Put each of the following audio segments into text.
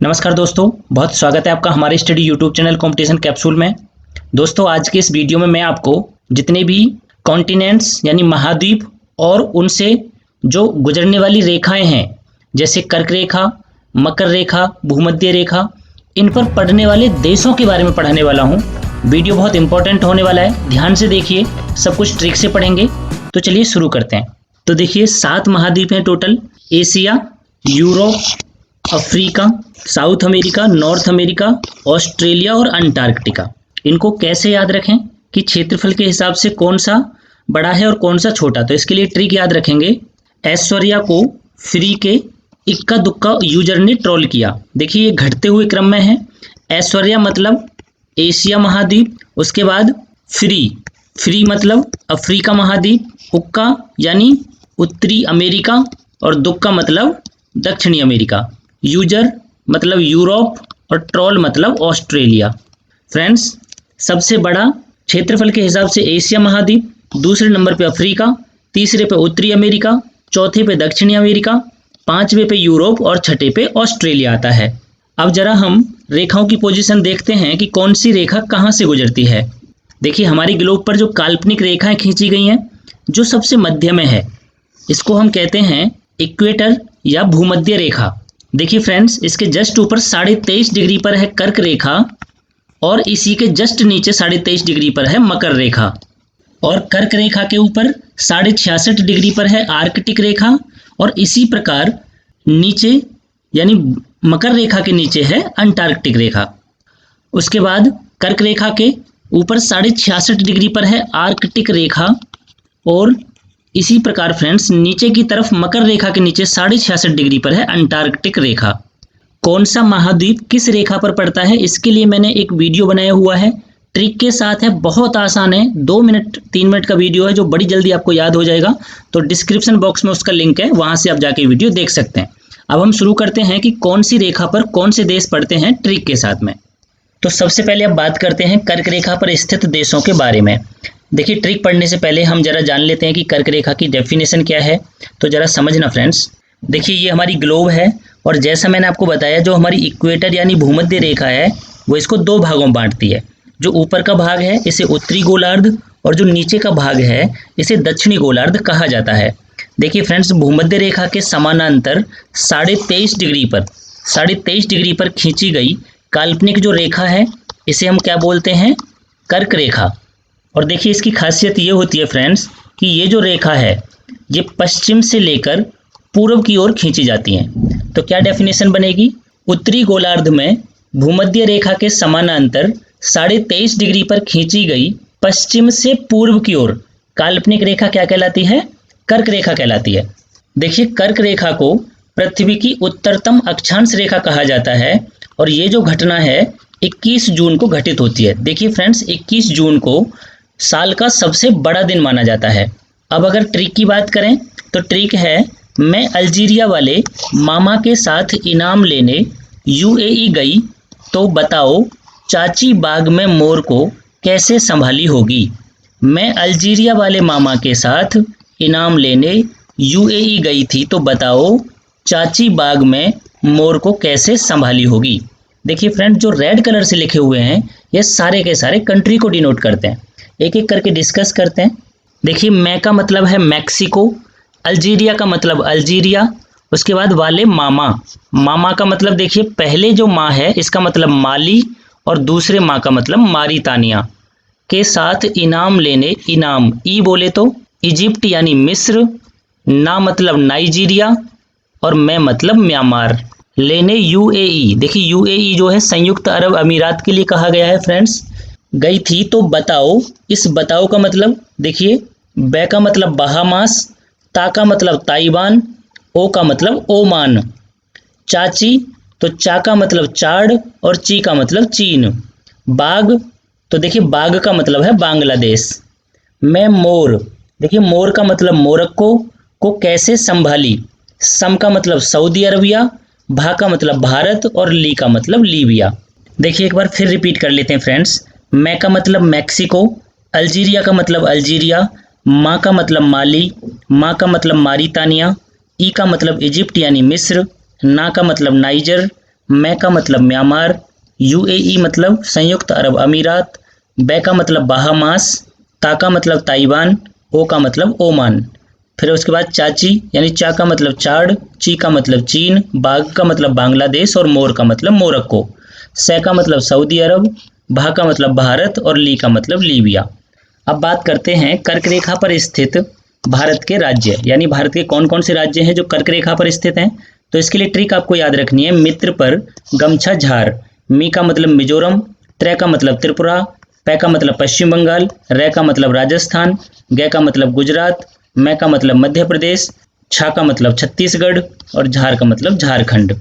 नमस्कार दोस्तों, बहुत स्वागत है आपका हमारे study YouTube channel competition capsule में। दोस्तों, आज के इस वीडियो में मैं आपको जितने भी कॉन्टिनेंट्स यानी महाद्वीप और उनसे जो गुजरने वाली रेखाएं हैं, जैसे कर्क रेखा, मकर रेखा, भूमध्य रेखा, इन पर पढ़ने वाले देशों के बारे में पढ़ाने वाला हूँ। वीडियो बहुत इंपॉर्टेंट होने वाला है, ध्यान से देखिए, सब कुछ ट्रिक से पढ़ेंगे। तो चलिए शुरू करते हैं। तो देखिए 7 महाद्वीप हैं total: Asia, Europe, Africa, south America, north America, Australia और अंटार्कटिका। इनको कैसे याद रखें कि क्षेत्रफल के हिसाब से कौन सा बड़ा है और कौन सा छोटा। तो इसके लिए ट्रिक याद रखेंगे। ऐश्वर्या को फ्री के इक्का दुक्का यूजर ने ट्रोल किया। देखिए ये घटते हुए क्रम में है। ऐश्वर्या मतलब एशिया महाद्वीप, उसके बाद फ्री मतलब अफ्रीका महाद्वीप, उक्का यानी उत्तरी अमेरिका और दुक्का मतलब दक्षिणी अमेरिका, यूजर मतलब यूरोप और ट्रोल मतलब ऑस्ट्रेलिया। फ्रेंड्स, सबसे बड़ा क्षेत्रफल के हिसाब से एशिया महाद्वीप, दूसरे नंबर पे अफ्रीका, तीसरे पे उत्तरी अमेरिका, चौथे पे दक्षिणी अमेरिका, पांचवे पे यूरोप और छठे पे ऑस्ट्रेलिया आता है। अब जरा हम रेखाओं की पोजीशन देखते हैं कि कौन सी रेखा कहाँ से गुजरती है। देखिए हमारी ग्लोब पर जो काल्पनिक रेखाएं खींची गई हैं, जो सबसे मध्य में है, इसको हम कहते हैं इक्वेटर या भूमध्य रेखा। देखिए फ्रेंड्स, इसके जस्ट ऊपर 23.5 डिग्री पर है कर्क रेखा और इसी के जस्ट नीचे 23.5 डिग्री पर है मकर रेखा, और कर्क रेखा के ऊपर 66.5 डिग्री पर है आर्कटिक रेखा, और इसी प्रकार नीचे यानी मकर रेखा के नीचे है अंटार्कटिक रेखा। उसके बाद कर्क रेखा के ऊपर 66.5 डिग्री पर है आर्कटिक रेखा, और इसी प्रकार फ्रेंड्स नीचे की तरफ मकर रेखा के नीचे 66.5 डिग्री पर है अंटार्कटिक रेखा। कौन सा महाद्वीप किस रेखा पर पड़ता है, इसके लिए मैंने एक वीडियो बनाया हुआ है, ट्रिक के साथ है, बहुत आसान है। 2 मिनट 3 मिनट का वीडियो है जो बड़ी जल्दी आपको याद हो जाएगा। तो डिस्क्रिप्शन बॉक्स में उसका लिंक है, वहां से आप जाके वीडियो देख सकते हैं। अब हम शुरू करते हैं कि कौन सी रेखा पर कौन से देश पड़ते हैं ट्रिक के साथ में। तो सबसे पहले अब बात करते हैं कर्क रेखा पर स्थित देशों के बारे में। देखिए ट्रिक पढ़ने से पहले हम जरा जान लेते हैं कि कर्क रेखा की डेफिनेशन क्या है। तो जरा समझना फ्रेंड्स। देखिए ये हमारी ग्लोब है, और जैसा मैंने आपको बताया, जो हमारी इक्वेटर यानी भूमध्य रेखा है वो इसको 2 भागों में बांटती है। जो ऊपर का भाग है इसे उत्तरी गोलार्ध, और जो नीचे का भाग है इसे दक्षिणी गोलार्ध कहा जाता है। देखिए फ्रेंड्स, भूमध्य रेखा के समानांतर 23.5 डिग्री पर खींची गई काल्पनिक जो रेखा है इसे हम क्या बोलते हैं, कर्क रेखा। और देखिए इसकी खासियत ये होती है फ्रेंड्स कि ये जो रेखा है ये पश्चिम से लेकर पूर्व की ओर खींची जाती है। तो क्या डेफिनेशन बनेगी, उत्तरी गोलार्ध में भूमध्य रेखा के समानांतर 23.5 डिग्री पर खींची गई पश्चिम से पूर्व की ओर काल्पनिक रेखा क्या कहलाती है, कर्क रेखा कहलाती है। देखिए कर्क रेखा को पृथ्वी की उत्तरतम अक्षांश रेखा कहा जाता है, और ये जो घटना है 21 जून को घटित होती है। देखिए फ्रेंड्स, 21 जून को साल का सबसे बड़ा दिन माना जाता है। अब अगर ट्रिक की बात करें तो ट्रिक है, मैं अल्जीरिया वाले मामा के साथ इनाम लेने यूएई गई, तो बताओ चाची बाग में मोर को कैसे संभाली होगी। मैं अल्जीरिया वाले मामा के साथ इनाम लेने यूएई गई थी, तो बताओ चाची बाग में मोर को कैसे संभाली होगी। देखिए फ्रेंड, जो रेड कलर से लिखे हुए हैं ये सारे के सारे कंट्री को डिनोट करते हैं। एक एक करके डिस्कस करते हैं। देखिए मैं का मतलब है मैक्सिको, अल्जीरिया का मतलब अल्जीरिया, उसके बाद वाले मामा का मतलब देखिए पहले जो माँ है इसका मतलब माली, और दूसरे माँ का मतलब मारितानिया के साथ इनाम लेने, इनाम ई बोले तो इजिप्ट यानी मिस्र, ना मतलब नाइजीरिया, और मैं मतलब म्यांमार, लेने यूएई। देखिए यूएई जो है संयुक्त अरब अमीरात के लिए कहा गया है फ्रेंड्स। गई थी तो बताओ, इस बताओ का मतलब देखिए बै का मतलब बहामास, ता का मतलब ताइवान, ओ का मतलब ओमान, चाची तो चा का मतलब चाड, और ची का मतलब चीन, बाग तो देखिए बाग का मतलब है बांग्लादेश, मैं मोर, देखिए मोर का मतलब मोरक्को को कैसे संभाली, सम का मतलब सऊदी अरबिया, भा का मतलब भारत, और ली का मतलब लीबिया। देखिए एक बार फिर रिपीट कर लेते हैं फ्रेंड्स। मैं का मतलब मैक्सिको, अल्जीरिया का मतलब अल्जीरिया, माँ का मतलब माली, माँ का मतलब मारितानिया, ई का मतलब इजिप्ट यानी मिस्र, ना का मतलब नाइजर, मैं का मतलब म्यांमार, यूएई मतलब संयुक्त अरब अमीरात, बै का मतलब बहामास, ता का मतलब ताइवान, ओ का मतलब ओमान। फिर उसके बाद चाची यानी चा का मतलब चाड, ची का मतलब चीन, बाग का मतलब बांग्लादेश और मोर का मतलब मोरक्को। सै का मतलब सऊदी अरब, भा का मतलब भारत और ली का मतलब लीबिया। अब बात करते हैं कर्क रेखा पर स्थित भारत के राज्य, यानी भारत के कौन कौन से राज्य हैं जो कर्क रेखा पर स्थित हैं। तो इसके लिए ट्रिक आपको याद रखनी है, मित्र पर गमछा झार। मी का मतलब मिजोरम, त्रै का मतलब त्रिपुरा, पै का मतलब पश्चिम बंगाल, रै का मतलब राजस्थान, गै का मतलब गुजरात, मै का मतलब मध्य प्रदेश, छा का मतलब छत्तीसगढ़ और झार का मतलब झारखंड।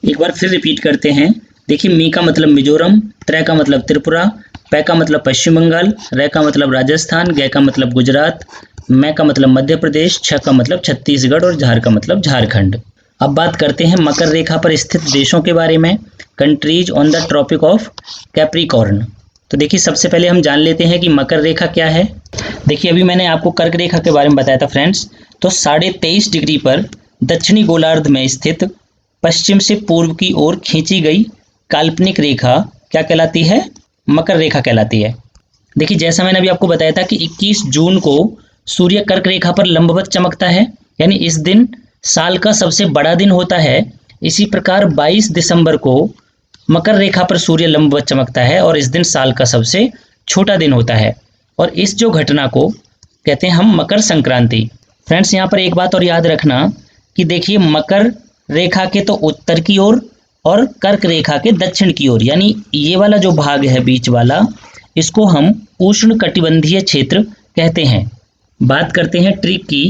एक बार फिर रिपीट करते हैं। देखिए, मी का मतलब मिजोरम, त्रै का मतलब त्रिपुरा, पै का मतलब पश्चिम बंगाल, रै का मतलब राजस्थान, गै का मतलब गुजरात, मै का मतलब मध्य प्रदेश, छ का मतलब छत्तीसगढ़ और झार का मतलब झारखंड। अब बात करते हैं मकर रेखा पर स्थित देशों के बारे में, countries on the Tropic of Capricorn. तो देखिए, सबसे पहले हम जान लेते हैं कि मकर रेखा क्या है। देखिए, अभी मैंने आपको कर्क रेखा के बारे में बताया था फ्रेंड्स। तो 23.5 डिग्री पर दक्षिणी गोलार्ध में स्थित पश्चिम से पूर्व की ओर खींची गई काल्पनिक रेखा क्या कहलाती है? मकर रेखा कहलाती है। देखिए, जैसा मैंने अभी आपको बताया था कि 21 जून को सूर्य कर्क रेखा पर लंबवत चमकता है, यानी इस दिन साल का सबसे बड़ा दिन होता है। इसी प्रकार 22 दिसंबर को मकर रेखा पर सूर्य लंबवत चमकता है और इस दिन साल का सबसे छोटा दिन होता है। और इस जो घटना को कहते हैं हम मकर संक्रांति। फ्रेंड्स, यहाँ पर एक बात और याद रखना कि देखिए, मकर रेखा के तो उत्तर की ओर और कर्क रेखा के दक्षिण की ओर, यानी ये वाला जो भाग है बीच वाला, इसको हम उष्ण कटिबंधीय क्षेत्र कहते हैं। बात करते हैं ट्रिक की।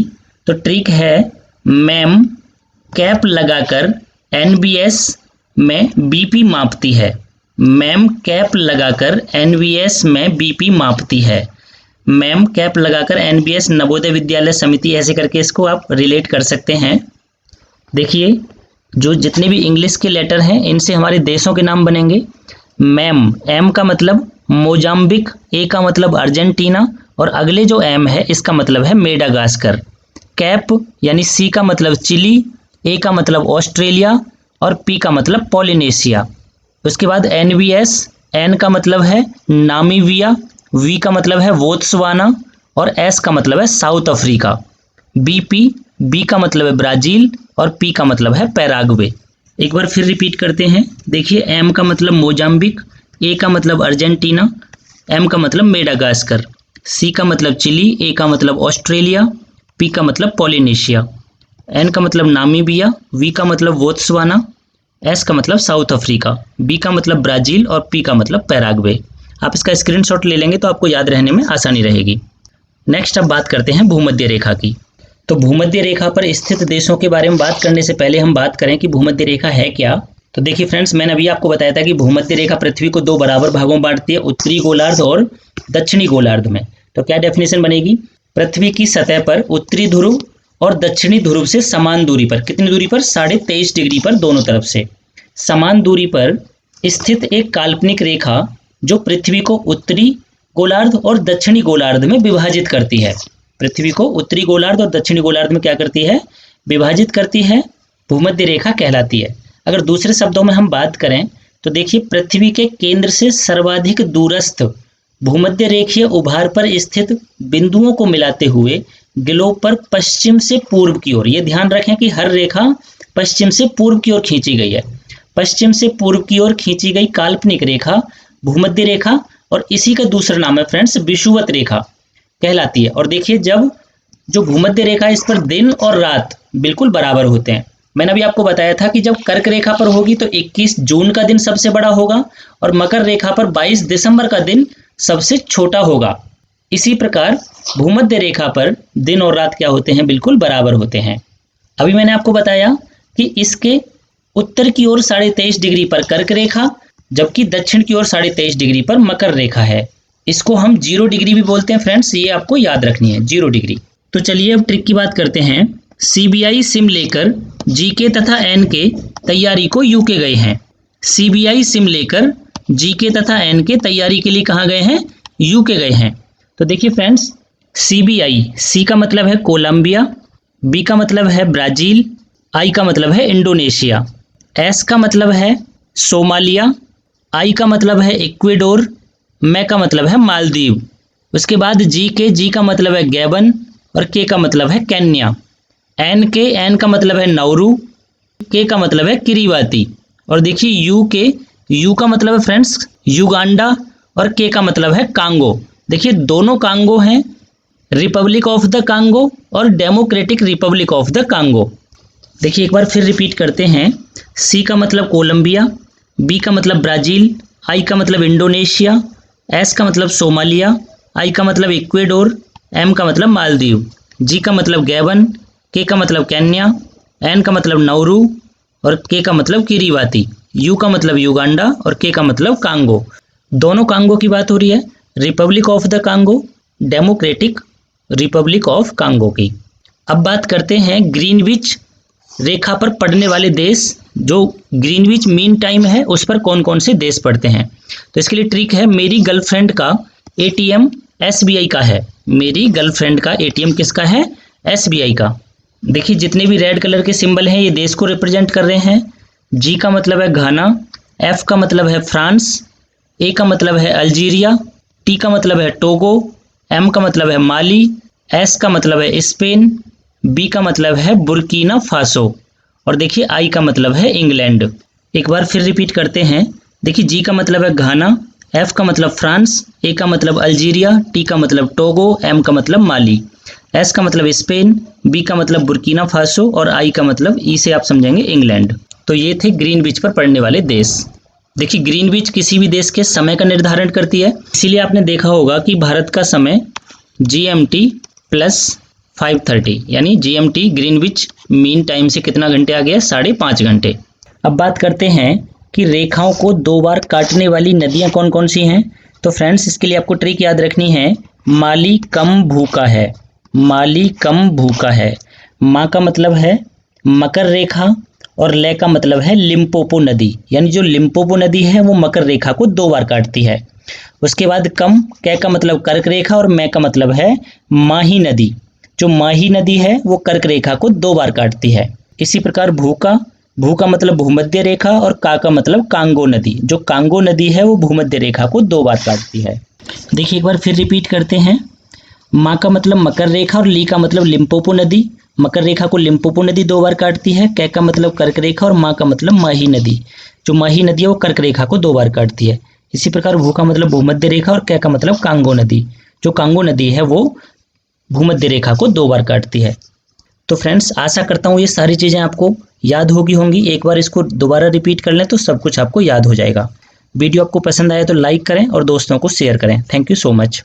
तो ट्रिक है, मैम कैप लगाकर एनबीएस में बीपी मापती है। मैम कैप लगाकर एनबीएस में बीपी मापती है। मैम कैप लगाकर एनबीएस नवोदय विद्यालय समिति, ऐसे करके इसको आप रिलेट कर सकते हैं। देखिए, जो जितने भी इंग्लिश के लेटर हैं इनसे हमारे देशों के नाम बनेंगे। मैम, एम का मतलब मोजाम्बिक, ए का मतलब अर्जेंटीना और अगले जो एम है इसका मतलब है मेडागास्कर। कैप यानी सी का मतलब चिली, ए का मतलब ऑस्ट्रेलिया और पी का मतलब पॉलिनेशिया। उसके बाद एनवीएस, एन का मतलब है नामीबिया, वी का मतलब है बोत्सवाना और एस का मतलब है साउथ अफ्रीका। बीपी, बी का मतलब है ब्राजील और पी का मतलब है पैराग्वे। एक बार फिर रिपीट करते हैं। देखिए, एम का मतलब मोजाम्बिक, ए का मतलब अर्जेंटीना, एम का मतलब मेडागास्कर, सी का मतलब चिली, ए का मतलब ऑस्ट्रेलिया, पी का मतलब पॉलिनेशिया, एन का मतलब नामीबिया, वी का मतलब बोत्सवाना, एस का मतलब साउथ अफ्रीका, बी का मतलब ब्राजील और पी का मतलब पैराग्वे। आप इसका स्क्रीनशॉट ले लेंगे तो आपको याद रहने में आसानी रहेगी। नेक्स्ट अब बात करते हैं भूमध्य रेखा की। तो भूमध्य रेखा पर स्थित देशों के बारे में बात करने से पहले हम बात करें कि भूमध्य रेखा है क्या। तो देखिए फ्रेंड्स, मैंने अभी आपको बताया था कि भूमध्य रेखा पृथ्वी को दो बराबर भागों में बांटती है, उत्तरी गोलार्ध और दक्षिणी गोलार्ध में। तो क्या डेफिनेशन बनेगी? पृथ्वी की सतह पर उत्तरी ध्रुव और दक्षिणी ध्रुव से समान दूरी पर, कितनी दूरी पर? 23.5 डिग्री पर, दोनों तरफ से समान दूरी पर स्थित एक काल्पनिक रेखा जो पृथ्वी को उत्तरी गोलार्ध और दक्षिणी गोलार्ध में विभाजित करती है। पृथ्वी को उत्तरी गोलार्ध और दक्षिणी गोलार्ध में क्या करती है? विभाजित करती है, भूमध्य रेखा कहलाती है। अगर दूसरे शब्दों में हम बात करें तो देखिए, पृथ्वी के केंद्र से सर्वाधिक दूरस्थ भूमध्य रेखीय उभार पर स्थित बिंदुओं को मिलाते हुए ग्लोब पर पश्चिम से पूर्व की ओर, ये ध्यान रखें कि हर रेखा पश्चिम से पूर्व की ओर खींची गई है, पश्चिम से पूर्व की ओर खींची गई काल्पनिक रेखा भूमध्य रेखा, और इसी का दूसरा नाम है फ्रेंड्स विषुवत रेखा कहलाती है। और देखिए, जब जो भूमध्य रेखा इस पर दिन और रात बिल्कुल बराबर होते हैं। मैंने अभी आपको बताया था कि जब कर्क रेखा पर होगी तो 21 जून का दिन सबसे बड़ा होगा और मकर रेखा पर 22 दिसंबर का दिन सबसे छोटा होगा। इसी प्रकार भूमध्य रेखा पर दिन और रात क्या होते हैं? बिल्कुल बराबर होते हैं। अभी मैंने आपको बताया कि इसके उत्तर की ओर 23.5 डिग्री पर कर्क रेखा, जबकि दक्षिण की ओर 23.5 डिग्री पर मकर रेखा है। इसको हम 0 डिग्री भी बोलते हैं फ्रेंड्स, ये आपको याद रखनी है, 0 डिग्री। तो चलिए अब ट्रिक की बात करते हैं। सीबीआई सिम लेकर जीके तथा एनके तैयारी को यूके गए हैं। सीबीआई सिम लेकर जीके तथा एनके तैयारी के लिए कहाँ गए हैं? यूके गए हैं। तो देखिए फ्रेंड्स, सीबीआई, सी का मतलब है कोलंबिया, बी का मतलब है ब्राजील, आई का मतलब है इंडोनेशिया, एस का मतलब है सोमालिया, आई का मतलब है इक्वेडोर, मै का मतलब है मालदीव। उसके बाद जी का मतलब है गैबन और के का मतलब है केन्या। एन का मतलब है नाउरू, के का मतलब है किरीबाती। और देखिए यू का मतलब है फ्रेंड्स युगांडा और के का मतलब है कांगो। देखिए दोनों कांगो हैं, रिपब्लिक ऑफ द कांगो और democratic Republic of the Congo. देखिए एक बार फिर रिपीट करते हैं। सी का मतलब कोलंबिया, बी का मतलब ब्राजील, आई का मतलब इंडोनेशिया, एस का मतलब सोमालिया, आई का मतलब इक्वेडोर, एम का मतलब मालदीव, जी का मतलब गैबन, के का मतलब केन्या, एन का मतलब नाउरू और के का मतलब किरीबाती, यू का मतलब युगांडा और के का मतलब कांगो। दोनों कांगो की बात हो रही है, Republic of the Congo, democratic Republic of Congo की। अब बात करते हैं ग्रीनविच रेखा पर पड़ने वाले देश, जो ग्रीनविच मीन टाइम है उस पर कौन कौन से देश पड़ते हैं। तो इसके लिए ट्रिक है, मेरी गर्लफ्रेंड का एटीएम एसबीआई का है। मेरी गर्लफ्रेंड का एटीएम किसका है? एसबीआई का। देखिए जितने भी रेड कलर के सिंबल हैं ये देश को रिप्रेजेंट कर रहे हैं। जी का मतलब है घाना, एफ का मतलब है फ्रांस, ए का मतलब है अल्जीरिया, टी का मतलब है टोगो, एम का मतलब है माली, एस का मतलब है स्पेन, बी का मतलब है बुर्किना फासो और देखिए आई का मतलब है इंग्लैंड। एक बार फिर रिपीट करते हैं। देखिए जी का मतलब है घाना, एफ का मतलब फ्रांस, ए का मतलब अल्जीरिया, टी का मतलब टोगो, एम का मतलब माली, एस का मतलब स्पेन, बी का मतलब बुर्किना फासो और आई का मतलब ई से आप समझेंगे इंग्लैंड। तो ये थे ग्रीनविच पर पड़ने वाले देश। देखिए ग्रीनविच किसी भी देश के समय का निर्धारण करती है, इसीलिए आपने देखा होगा कि भारत का समय GMT प्लस 5:30 यानी GMT ग्रीनविच मीन टाइम से कितना घंटे आ गया? 5.5 घंटे। अब बात करते हैं कि रेखाओं को दो बार काटने वाली नदियां कौन कौन सी हैं। तो फ्रेंड्स इसके लिए आपको ट्रिक याद रखनी है, माली कम भूखा है, माली कम भूखा है। माँ का मतलब है मकर रेखा और ले का मतलब है लिम्पोपो नदी, यानी जो लिम्पोपो नदी है वो मकर रेखा को दो बार काटती है। उसके बाद कम, कै का मतलब कर्क रेखा और मै का मतलब है माही नदी, जो माही नदी है वो कर्क रेखा को दो बार काटती है। इसी प्रकार भू का मतलब भूमध्य रेखा और का मतलब कांगो नदी, जो कांगो नदी है वो भूमध्य रेखा को दो बार काटती है। देखिए एक बार फिर रिपीट करते हैं। माँ का मतलब मकर रेखा और ली का मतलब लिम्पोपो नदी, मकर रेखा को लिम्पोपो नदी दो बार काटती है। कै का मतलब कर्क रेखा और माँ का मतलब माही नदी, जो माही नदी है वो कर्क रेखा को दो बार काटती है। इसी प्रकार भू का मतलब भूमध्य रेखा और कै का मतलब कांगो नदी, जो कांगो नदी है वो भूमध्य रेखा को दो बार काटती है। तो फ्रेंड्स आशा करता हूँ ये सारी चीज़ें आपको याद होंगी। एक बार इसको दोबारा रिपीट कर लें तो सब कुछ आपको याद हो जाएगा। वीडियो आपको पसंद आया तो लाइक करें और दोस्तों को शेयर करें। Thank you so much.